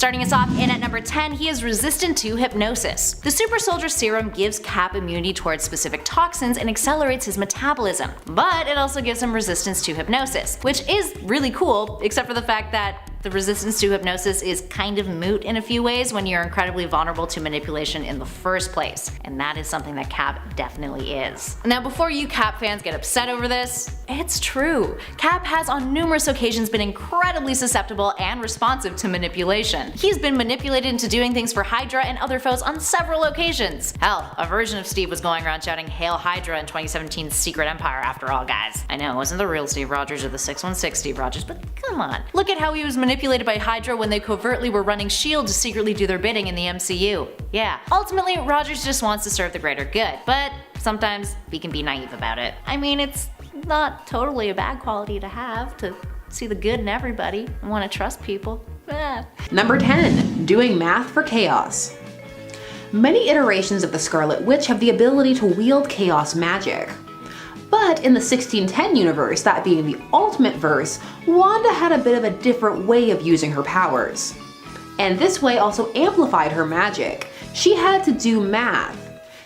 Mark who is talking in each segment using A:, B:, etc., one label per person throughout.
A: Starting us off in at number 10, he is resistant to hypnosis. The Super Soldier Serum gives Cap immunity towards specific toxins and accelerates his metabolism, but it also gives him resistance to hypnosis, which is really cool, except for the fact that the resistance to hypnosis is kind of moot in a few ways when you're incredibly vulnerable to manipulation in the first place, and that is something that Cap definitely is. Now before you Cap fans get upset over this, it's true. Cap has on numerous occasions been incredibly susceptible and responsive to manipulation. He's been manipulated into doing things for Hydra and other foes on several occasions. Hell, a version of Steve was going around shouting "Hail Hydra" in 2017's Secret Empire after all, guys. I know it wasn't the real Steve Rogers or the 616 Steve Rogers, but come on. Look at how he was manipulated by Hydra when they covertly were running S.H.I.E.L.D. to secretly do their bidding in the MCU. Yeah, ultimately Rogers just wants to serve the greater good, but sometimes he can be naive about it. I mean, it's not totally a bad quality to have, to see the good in everybody and want to trust people.
B: Number 10. Doing math for chaos. Many iterations of the Scarlet Witch have the ability to wield chaos magic. But in the 1610 universe, that being the Ultimate Verse, Wanda had a bit of a different way of using her powers. And this way also amplified her magic. She had to do math.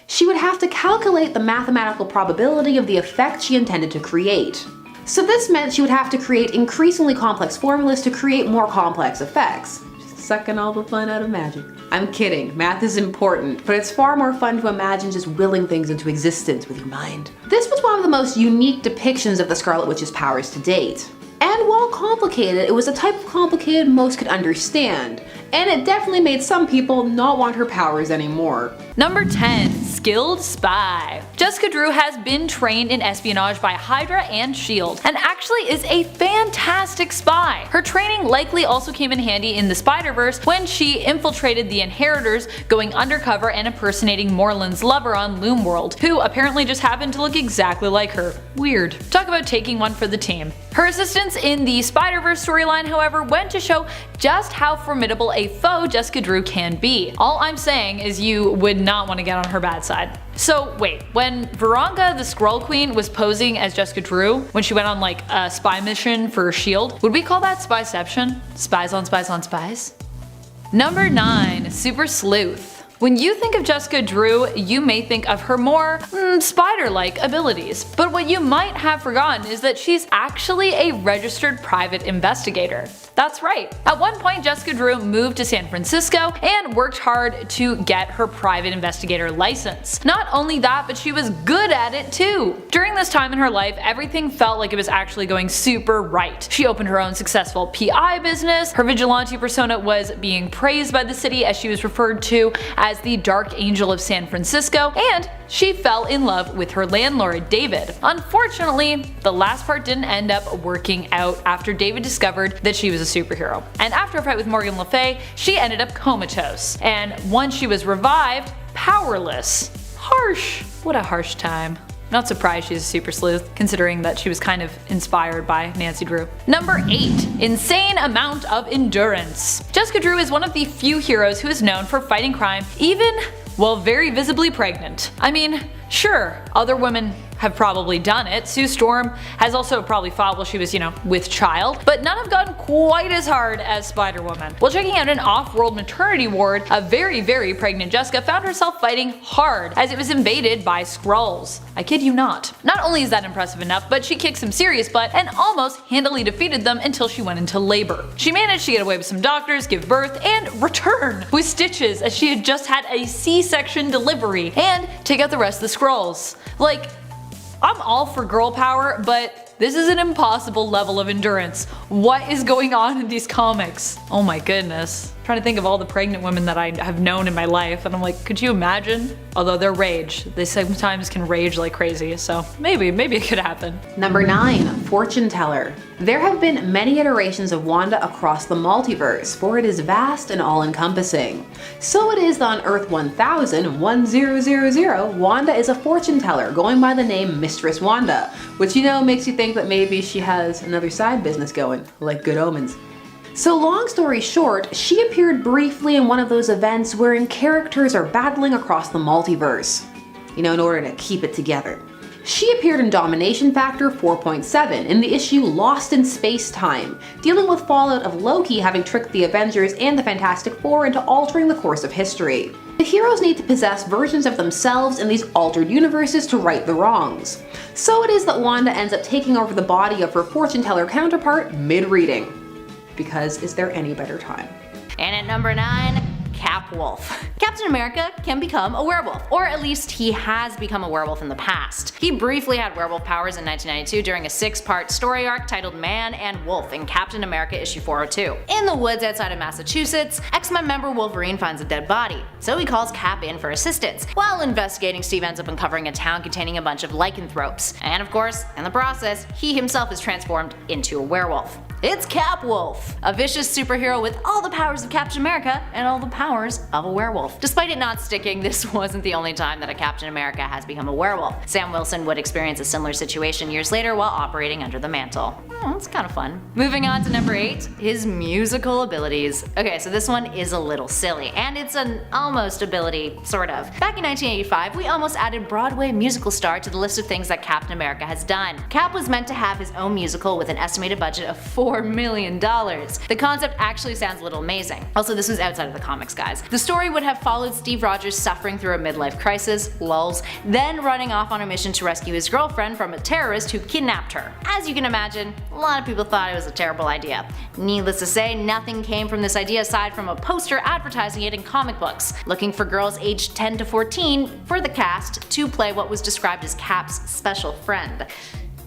B: She would have to calculate the mathematical probability of the effect she intended to create. So this meant she would have to create increasingly complex formulas to create more complex effects. Just sucking all the fun out of magic. I'm kidding, math is important, but it's far more fun to imagine just willing things into existence with your mind. This was one of the most unique depictions of the Scarlet Witch's powers to date. And while complicated, it was a type of complicated most could understand, and it definitely made some people not want her powers anymore.
C: Number 10. Skilled Spy. Jessica Drew has been trained in espionage by Hydra and S.H.I.E.L.D. and actually is a fantastic spy. Her training likely also came in handy in the Spider-Verse when she infiltrated the Inheritors, going undercover and impersonating Morland's lover on Loomworld, who apparently just happened to look exactly like her. Weird. Talk about taking one for the team. Her assistance in the Spider-Verse storyline, however, went to show just how formidable a foe Jessica Drew can be. All I'm saying is you would not want to get on her bad side. So wait, when Veronica the Skrull Queen was posing as Jessica Drew, when she went on like a spy mission for S.H.I.E.L.D., would we call that spyception? Spies on spies on spies? Number 9. Super Sleuth. When you think of Jessica Drew, you may think of her more spider-like abilities, but what you might have forgotten is that she's actually a registered private investigator. That's right. At one point, Jessica Drew moved to San Francisco and worked hard to get her private investigator license. Not only that, but she was good at it too. During this time in her life, everything felt like it was actually going super right. She opened her own successful PI business, her vigilante persona was being praised by the city as she was referred to as the Dark Angel of San Francisco, and she fell in love with her landlord, David. Unfortunately, the last part didn't end up working out after David discovered that she was a superhero. And after a fight with Morgan Le Fay, she ended up comatose. And once she was revived, powerless. Harsh. What a harsh time. Not surprised she's a super sleuth, considering that she was kind of inspired by Nancy Drew. Number 8. Insane amount of endurance. Jessica Drew is one of the few heroes who is known for fighting crime even while very visibly pregnant. I mean, sure, other women have probably done it. Sue Storm has also probably fought while she was, with child, but none have gotten quite as hard as Spider-Woman. While checking out an off-world maternity ward, a very, very pregnant Jessica found herself fighting hard as it was invaded by Skrulls. I kid you not. Not only is that impressive enough, but she kicked some serious butt and almost handily defeated them until she went into labor. She managed to get away with some doctors, give birth, and return with stitches as she had just had a C-section delivery and take out the rest of the Skrulls. Like, I'm all for girl power, but this is an impossible level of endurance. What is going on in these comics? Oh my goodness. I'm trying to think of all the pregnant women that I have known in my life, and I'm like, could you imagine? Although they're rage. They sometimes can rage like crazy, so maybe it could happen.
B: Number 9. Fortune Teller. There have been many iterations of Wanda across the multiverse, for it is vast and all-encompassing. So it is on Earth 1000, Wanda is a fortune teller going by the name Mistress Wanda, which makes you think that maybe she has another side business going, like Good Omens. So long story short, she appeared briefly in one of those events wherein characters are battling across the multiverse, in order to keep it together. She appeared in Domination Factor 4.7 in the issue Lost in Space-Time, dealing with fallout of Loki having tricked the Avengers and the Fantastic Four into altering the course of history. The heroes need to possess versions of themselves in these altered universes to right the wrongs. So it is that Wanda ends up taking over the body of her fortune teller counterpart mid-reading. Because is there any better time?
A: And at number 9, CAPWOLF. Captain America can become a werewolf, or at least he has become a werewolf in the past. He briefly had werewolf powers in 1992 during a 6-part story arc titled Man and Wolf in Captain America issue 402. In the woods outside of Massachusetts, X-Men member Wolverine finds a dead body, so he calls Cap in for assistance. While investigating, Steve ends up uncovering a town containing a bunch of lycanthropes, and of course, in the process, he himself is transformed into a werewolf. It's CAPWOLF, a vicious superhero with all the powers of Captain America and all the powers of a werewolf. Despite it not sticking, this wasn't the only time that a Captain America has become a werewolf. Sam Wilson would experience a similar situation years later while operating under the mantle. It's kind of fun. Moving on to number 8, his musical abilities. Okay, so this one is a little silly, and it's an almost ability, sort of. Back in 1985, we almost added Broadway musical star to the list of things that Captain America has done. Cap was meant to have his own musical with an estimated budget of $4 million. The concept actually sounds a little amazing. Also, this was outside of the comics, guys. The story would have followed Steve Rogers suffering through a midlife crisis, lulz, then running off on a mission to rescue his girlfriend from a terrorist who kidnapped her. As you can imagine, a lot of people thought it was a terrible idea. Needless to say, nothing came from this idea aside from a poster advertising it in comic books, looking for girls aged 10 to 14 for the cast to play what was described as Cap's special friend.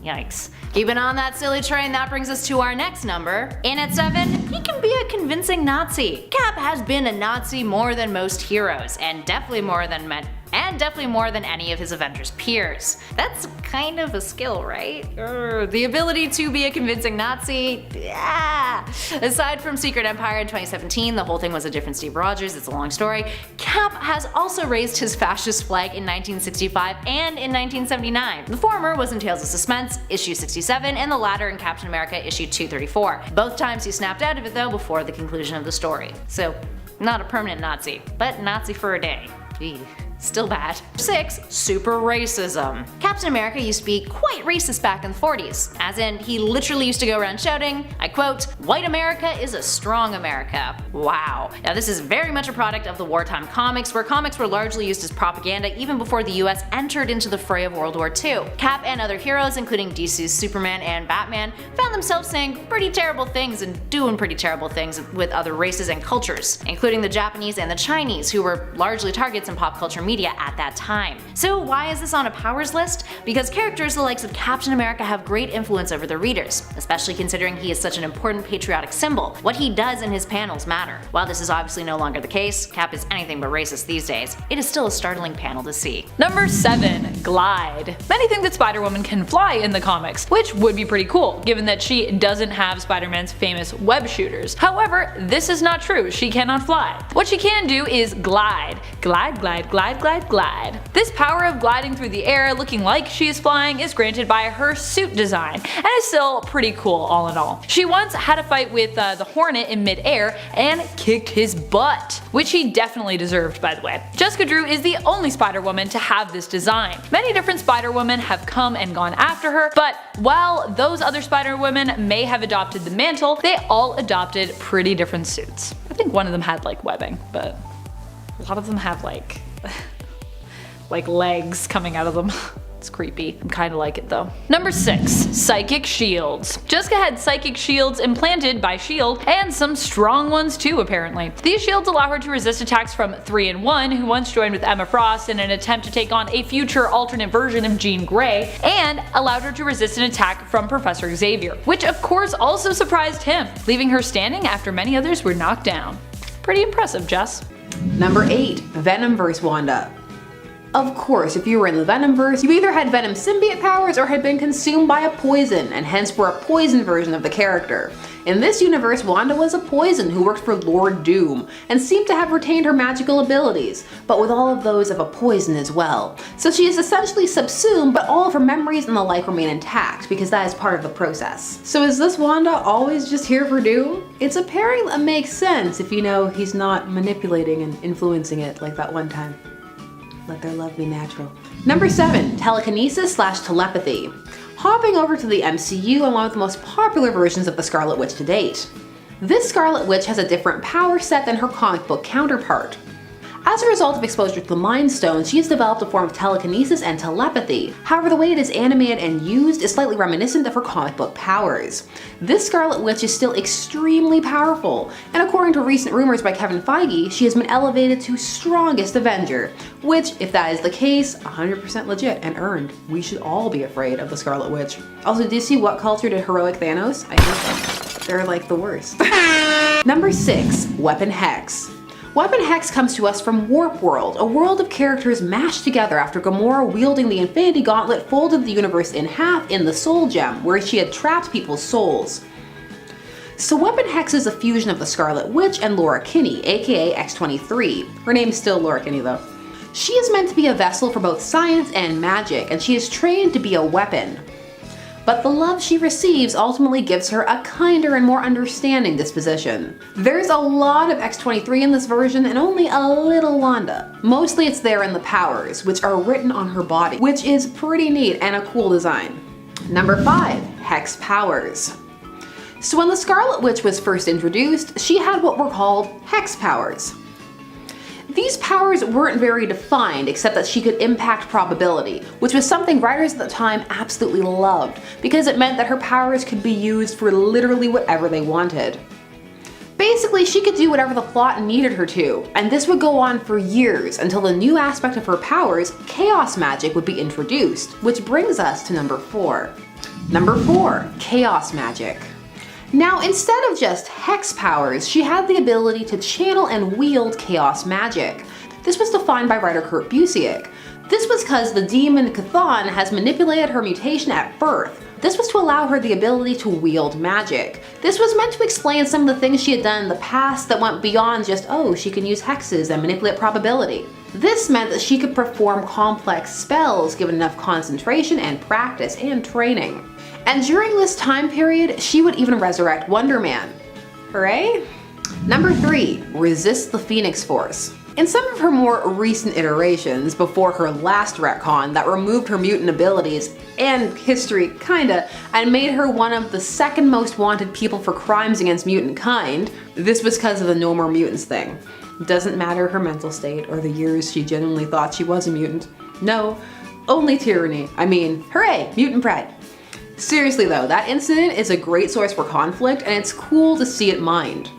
A: Yikes. Keeping on that silly train, that brings us to our next number. In at 7, he can be a convincing Nazi. Cap has been a Nazi more than most heroes, and definitely more than any of his Avengers peers. That's kind of a skill, right? The ability to be a convincing Nazi? Yeah. Aside from Secret Empire in 2017, the whole thing was a different Steve Rogers, it's a long story. Cap has also raised his fascist flag in 1965 and in 1979. The former was in Tales of Suspense, issue 67, and the latter in Captain America, issue 234. Both times he snapped out of it though before the conclusion of the story. So, not a permanent Nazi, but Nazi for a day. Eugh. Still bad. 6. Super racism. Captain America used to be quite racist back in the 40s, as in he literally used to go around shouting, I quote, "White America is a strong America." Wow. Now this is very much a product of the wartime comics, where comics were largely used as propaganda even before the US entered into the fray of World War II. Cap and other heroes, including DC's Superman and Batman, found themselves saying pretty terrible things and doing pretty terrible things with other races and cultures, including the Japanese and the Chinese, who were largely targets in pop culture media at that time. So why is this on a powers list? Because characters the likes of Captain America have great influence over their readers, especially considering he is such an important patriotic symbol. What he does in his panels matter. While this is obviously no longer the case, Cap is anything but racist these days, it is still a startling panel to see.
C: Number 7. Glide. Many think that Spider-Woman can fly in the comics, which would be pretty cool, given that she doesn't have Spider-Man's famous web shooters. However, this is not true, she cannot fly. What she can do is glide. Glide, glide, glide, glide, glide. This power of gliding through the air looking like she is flying is granted by her suit design, and is still pretty cool all in all. She once had a fight with the Hornet in mid-air and kicked his butt, which he definitely deserved, by the way. Jessica Drew is the only Spider-Woman to have this design. Many different Spider-Women have come and gone after her, but while those other Spider-Women may have adopted the mantle, they all adopted pretty different suits. I think one of them had like webbing, but a lot of them have like legs coming out of them. It's creepy. I kinda like it though. Number 6. Psychic shields. Jessica had psychic shields implanted by S.H.I.E.L.D. and some strong ones too apparently. These shields allow her to resist attacks from 3-in-1, who once joined with Emma Frost in an attempt to take on a future alternate version of Jean Grey, and allowed her to resist an attack from Professor Xavier, which of course also surprised him, leaving her standing after many others were knocked down. Pretty impressive, Jess.
B: Number 8. VENOMVERSE Wanda. Of course, if you were in the Venomverse, you either had Venom symbiote powers or had been consumed by a poison, and hence were a poison version of the character. In this universe, Wanda was a poison who worked for Lord Doom, and seemed to have retained her magical abilities, but with all of those of a poison as well. So she is essentially subsumed, but all of her memories and the like remain intact, because that is part of the process. So is this Wanda always just here for Doom? It's a pairing that makes sense if you know he's not manipulating and influencing it like that one time. Let their love be natural. Number 7, telekinesis / telepathy. Hopping over to the MCU and one of the most popular versions of the Scarlet Witch to date. This Scarlet Witch has a different power set than her comic book counterpart. As a result of exposure to the Mind Stone, she has developed a form of telekinesis and telepathy. However, the way it is animated and used is slightly reminiscent of her comic book powers. This Scarlet Witch is still extremely powerful, and according to recent rumors by Kevin Feige, she has been elevated to strongest Avenger, which, if that is the case, 100% legit and earned. We should all be afraid of the Scarlet Witch. Also, did you see what culture did heroic Thanos? I hate them. They're like the worst. Number 6, Weapon Hex. Weapon Hex comes to us from Warp World, a world of characters mashed together after Gamora, wielding the Infinity Gauntlet, folded the universe in half in the Soul Gem, where she had trapped people's souls. So Weapon Hex is a fusion of the Scarlet Witch and Laura Kinney, aka X-23. Her name is still Laura Kinney though. She is meant to be a vessel for both science and magic, and she is trained to be a weapon. But the love she receives ultimately gives her a kinder and more understanding disposition. There's a lot of X-23 in this version and only a little Wanda. Mostly it's there in the powers, which are written on her body, which is pretty neat and a cool design. Number 5, Hex powers. So when the Scarlet Witch was first introduced, she had what were called Hex powers. These powers weren't very defined, except that she could impact probability, which was something writers at the time absolutely loved, because it meant that her powers could be used for literally whatever they wanted. Basically, she could do whatever the plot needed her to, and this would go on for years until the new aspect of her powers, chaos magic, would be introduced, which brings us to number 4. Number 4, chaos magic. Now, instead of just hex powers, she had the ability to channel and wield chaos magic. This was defined by writer Kurt Busiek. This was because the demon Chthon has manipulated her mutation at birth. This was to allow her the ability to wield magic. This was meant to explain some of the things she had done in the past that went beyond just, oh, she can use hexes and manipulate probability. This meant that she could perform complex spells given enough concentration and practice and training. And during this time period, she would even resurrect Wonder Man. Hooray! Number 3, resist the Phoenix Force. In some of her more recent iterations, before her last retcon that removed her mutant abilities and history kinda, and made her one of the second most wanted people for crimes against mutant kind, this was because of the no more mutants thing. Doesn't matter her mental state or the years she genuinely thought she was a mutant. No, only tyranny. I mean, hooray, mutant pride. Seriously though, that incident is a great source for conflict, and it's cool to see it mined.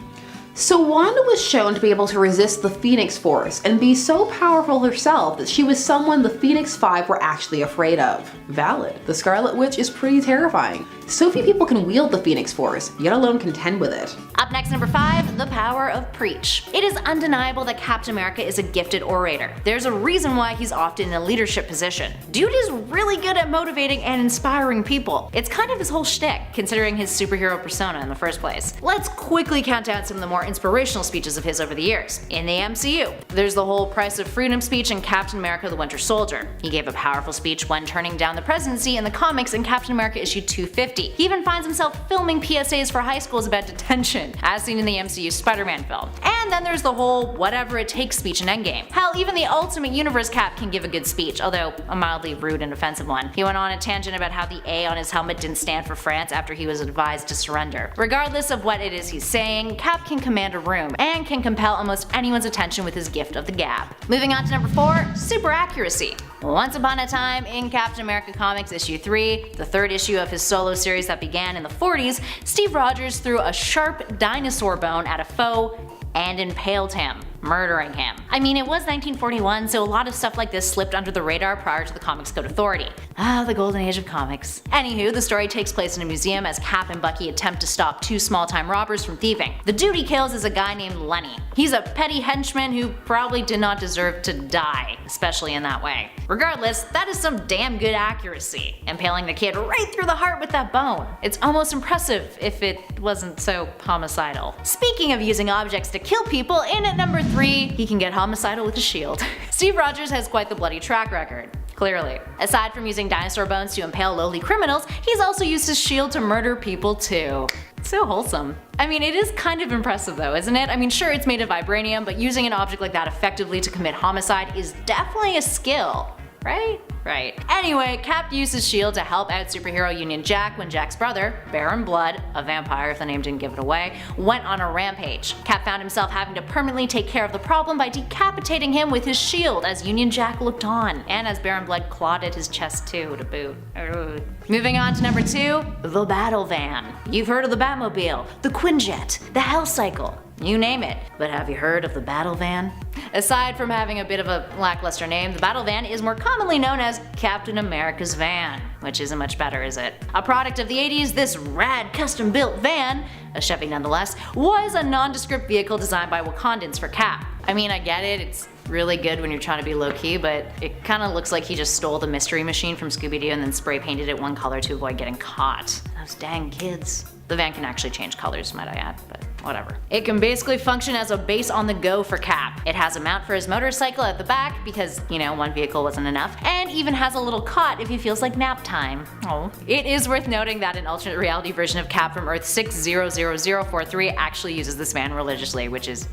B: So Wanda was shown to be able to resist the Phoenix Force and be so powerful herself that she was someone the Phoenix Five were actually afraid of. Valid. The Scarlet Witch is pretty terrifying. So few people can wield the Phoenix Force, yet alone contend with it.
A: Up next, number 5, the power of preach. It is undeniable that Captain America is a gifted orator. There's a reason why he's often in a leadership position. Dude is really good at motivating and inspiring people. It's kind of his whole shtick, considering his superhero persona in the first place. Let's quickly count down some of the more inspirational speeches of his over the years. In the MCU, there's the whole price of freedom speech in Captain America the Winter Soldier. He gave a powerful speech when turning down the presidency in the comics in Captain America issue 250. He even finds himself filming PSAs for high schools about detention, as seen in the MCU Spider-Man film. And then there's the whole whatever it takes speech in Endgame. Hell, even the Ultimate Universe Cap can give a good speech, although a mildly rude and offensive one. He went on a tangent about how the A on his helmet didn't stand for France after he was advised to surrender. Regardless of what it is he's saying, Cap can command a room, and can compel almost anyone's attention with his gift of the gab. Moving on to number 4, super accuracy. Once upon a time in Captain America Comics issue 3, the third issue of his solo series that began in the 40s, Steve Rogers threw a sharp dinosaur bone at a foe and impaled him, murdering him. I mean, it was 1941, so a lot of stuff like this slipped under the radar prior to the Comics Code Authority. Ah, the golden age of comics. Anywho, the story takes place in a museum as Cap and Bucky attempt to stop 2 small-time robbers from thieving. The dude he kills is a guy named Lenny. He's a petty henchman who probably did not deserve to die, especially in that way. Regardless, that is some damn good accuracy, impaling the kid right through the heart with that bone. It's almost impressive if it wasn't so homicidal. Speaking of using objects to kill people, in at number 3, he can get homicidal with a shield. Steve Rogers has quite the bloody track record. Clearly. Aside from using dinosaur bones to impale lowly criminals, he's also used his shield to murder people too. So wholesome. I mean, it is kind of impressive though, isn't it? I mean, sure, it's made of vibranium, but using an object like that effectively to commit homicide is definitely a skill, right? Right. Anyway, Cap used his shield to help out superhero Union Jack when Jack's brother, Baron Blood, a vampire if the name didn't give it away, went on a rampage. Cap found himself having to permanently take care of the problem by decapitating him with his shield as Union Jack looked on, and as Baron Blood clawed at his chest too, to boot. Moving on to number 2, the Battle Van. You've heard of the Batmobile, the Quinjet, the Hell Cycle, you name it, but have you heard of the Battle Van? Aside from having a bit of a lackluster name, the Battle Van is more commonly known as Captain America's van, which isn't much better, is it? A product of the 80s, this rad custom-built van, a Chevy nonetheless, was a nondescript vehicle designed by Wakandans for Cap. I mean, I get it, it's really good when you're trying to be low-key, but it kinda looks like he just stole the mystery machine from Scooby-Doo and then spray painted it one color to avoid getting caught. Those dang kids. The van can actually change colors, might I add, but whatever. It can basically function as a base on the go for Cap. It has a mount for his motorcycle at the back because, you know, one vehicle wasn't enough, and even has a little cot if he feels like nap time. Oh. It is worth noting that an alternate reality version of Cap from Earth 600043 actually uses this van religiously, which is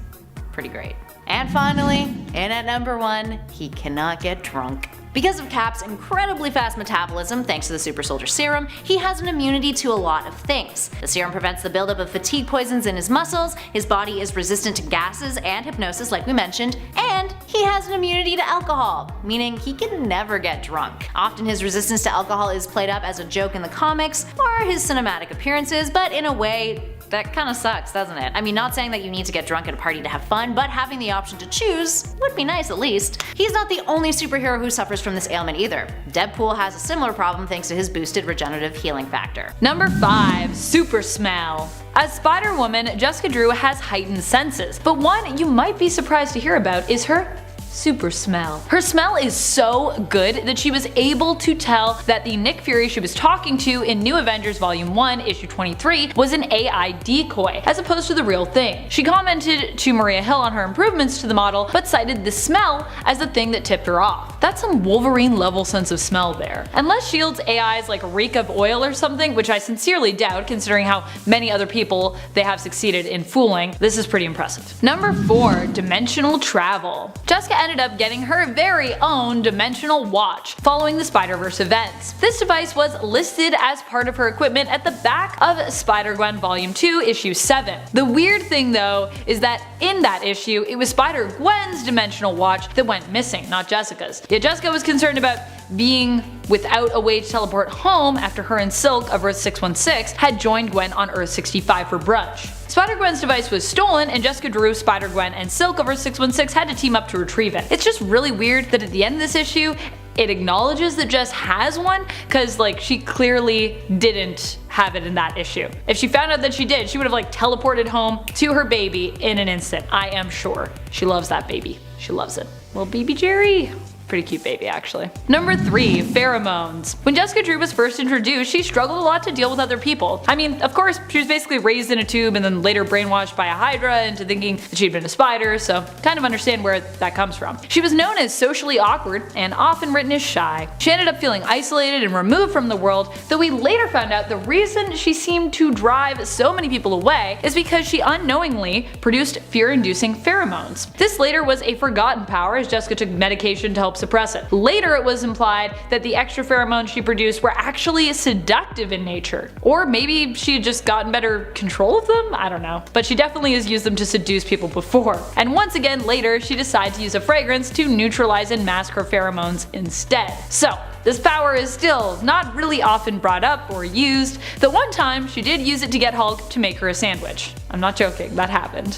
A: pretty great. And finally, in at number 1, he cannot get drunk. Because of Cap's incredibly fast metabolism thanks to the super soldier serum, he has an immunity to a lot of things. The serum prevents the buildup of fatigue poisons in his muscles, his body is resistant to gases and hypnosis like we mentioned, and he has an immunity to alcohol, meaning he can never get drunk. Often his resistance to alcohol is played up as a joke in the comics or his cinematic appearances, but in a way, that kinda sucks, doesn't it? I mean, not saying that you need to get drunk at a party to have fun, but having the option to choose would be nice at least. He's not the only superhero who suffers from this ailment either. Deadpool has a similar problem thanks to his boosted regenerative healing factor.
C: Number 5, super smell. As Spider-Woman, Jessica Drew has heightened senses, but one you might be surprised to hear about is her super smell. Her smell is so good that she was able to tell that the Nick Fury she was talking to in New Avengers Volume 1, Issue 23 was an AI decoy, as opposed to the real thing. She commented to Maria Hill on her improvements to the model, but cited the smell as the thing that tipped her off. That's some Wolverine level sense of smell there. Unless S.H.I.E.L.D.'s AIs like reek of oil or something, which I sincerely doubt considering how many other people they have succeeded in fooling, this is pretty impressive. Number 4, dimensional travel. Jessica ended up getting her very own dimensional watch following the Spider-Verse events. This device was listed as part of her equipment at the back of Spider-Gwen Volume 2, Issue 7. The weird thing though is that in that issue, it was Spider-Gwen's dimensional watch that went missing, not Jessica's. Yet Jessica was concerned about being without a way to teleport home after her and Silk of Earth 616 had joined Gwen on Earth 65 for brunch. Spider-Gwen's device was stolen, and Jessica Drew, Spider-Gwen, and Silk of Earth 616 had to team up to retrieve it. It's just really weird that at the end of this issue, it acknowledges that Jess has one, cause like she clearly didn't have it in that issue. If she found out that she did, she would have like teleported home to her baby in an instant. I am sure. She loves that baby. She loves it. Little baby Jerry. Pretty cute baby actually. Number 3, pheromones. When Jessica Drew was first introduced, she struggled a lot to deal with other people. I mean, of course, she was basically raised in a tube and then later brainwashed by a Hydra into thinking that she'd been a spider, so kind of understand where that comes from. She was known as socially awkward and often written as shy. She ended up feeling isolated and removed from the world, though we later found out the reason she seemed to drive so many people away is because she unknowingly produced fear-inducing pheromones. This later was a forgotten power as Jessica took medication to help suppress it. Later it was implied that the extra pheromones she produced were actually seductive in nature. Or maybe she had just gotten better control of them? I don't know. But she definitely has used them to seduce people before. And once again later she decided to use a fragrance to neutralize and mask her pheromones instead. So this power is still not really often brought up or used, though one time she did use it to get Hulk to make her a sandwich. I'm not joking, that happened.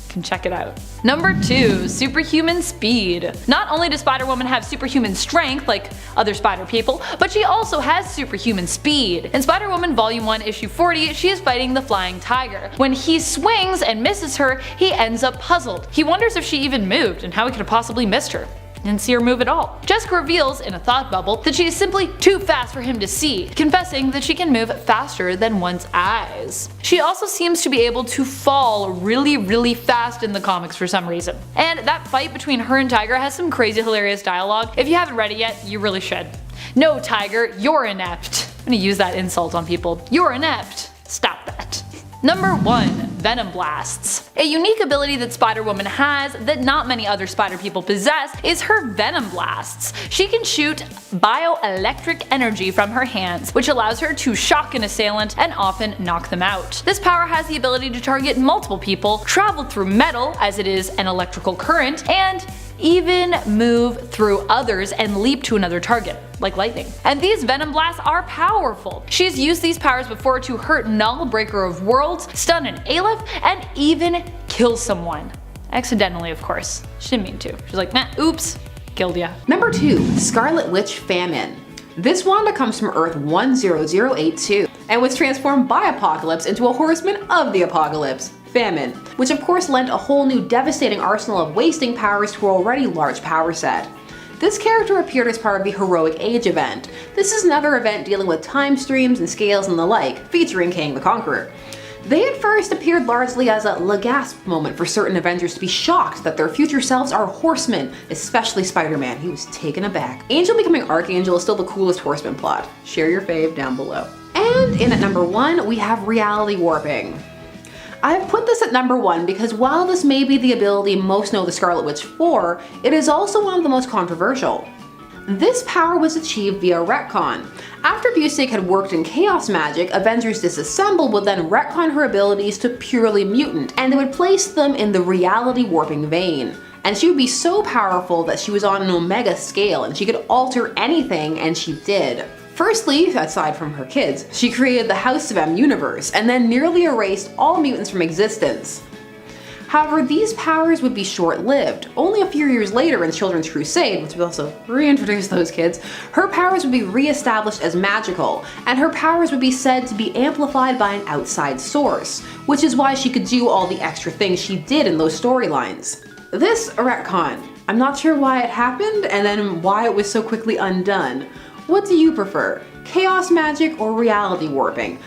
C: Can check it out. Number 2, superhuman speed. Not only does Spider-Woman have superhuman strength like other spider people, but she also has superhuman speed. In Spider-Woman Volume 1 Issue 40, she is fighting the Flying Tiger. When he swings and misses her, he ends up puzzled. He wonders if she even moved and how he could have possibly missed her. Didn't see her move at all. Jessica reveals in a thought bubble that she is simply too fast for him to see, confessing that she can move faster than one's eyes. She also seems to be able to fall really fast in the comics for some reason. And that fight between her and Tiger has some crazy hilarious dialogue. If you haven't read it yet, you really should. No Tiger, you're inept. I'm gonna use that insult on people. You're inept. Stop that. Number 1. Venom Blasts. A unique ability that Spider-Woman has that not many other spider people possess is her Venom Blasts. She can shoot bioelectric energy from her hands, which allows her to shock an assailant and often knock them out. This power has the ability to target multiple people, travel through metal as it is an electrical current, and even move through others and leap to another target, like lightning. And these Venom Blasts are powerful. She's used these powers before to hurt Null, Breaker of Worlds, stun an Aleph, and even kill someone. Accidentally, of course. She didn't mean to. She's like, nah, oops, killed ya.
B: Number 2. Scarlet Witch Famine. This Wanda comes from Earth 10082 and was transformed by Apocalypse into a horseman of the Apocalypse, Famine, which of course lent a whole new devastating arsenal of wasting powers to her already large power set. This character appeared as part of the Heroic Age event. This is another event dealing with time streams and scales and the like, featuring Kang the Conqueror. They at first appeared largely as a gasp moment for certain Avengers to be shocked that their future selves are horsemen, especially Spider-Man. He was taken aback. Angel becoming Archangel is still the coolest horseman plot. Share your fave down below. And in at number 1, we have reality warping. I've put this at number 1 because while this may be the ability most know the Scarlet Witch for, it is also one of the most controversial. This power was achieved via retcon. After Busiek had worked in chaos magic, Avengers Disassembled would then retcon her abilities to purely mutant, and they would place them in the reality warping vein. And she would be so powerful that she was on an omega scale and she could alter anything, and she did. Firstly, aside from her kids, she created the House of M universe and then nearly erased all mutants from existence. However, these powers would be short-lived. Only a few years later in Children's Crusade, which would also reintroduce those kids, her powers would be re-established as magical, and her powers would be said to be amplified by an outside source, which is why she could do all the extra things she did in those storylines. This retcon, I'm not sure why it happened and then why it was so quickly undone. What do you prefer? Chaos magic or reality warping?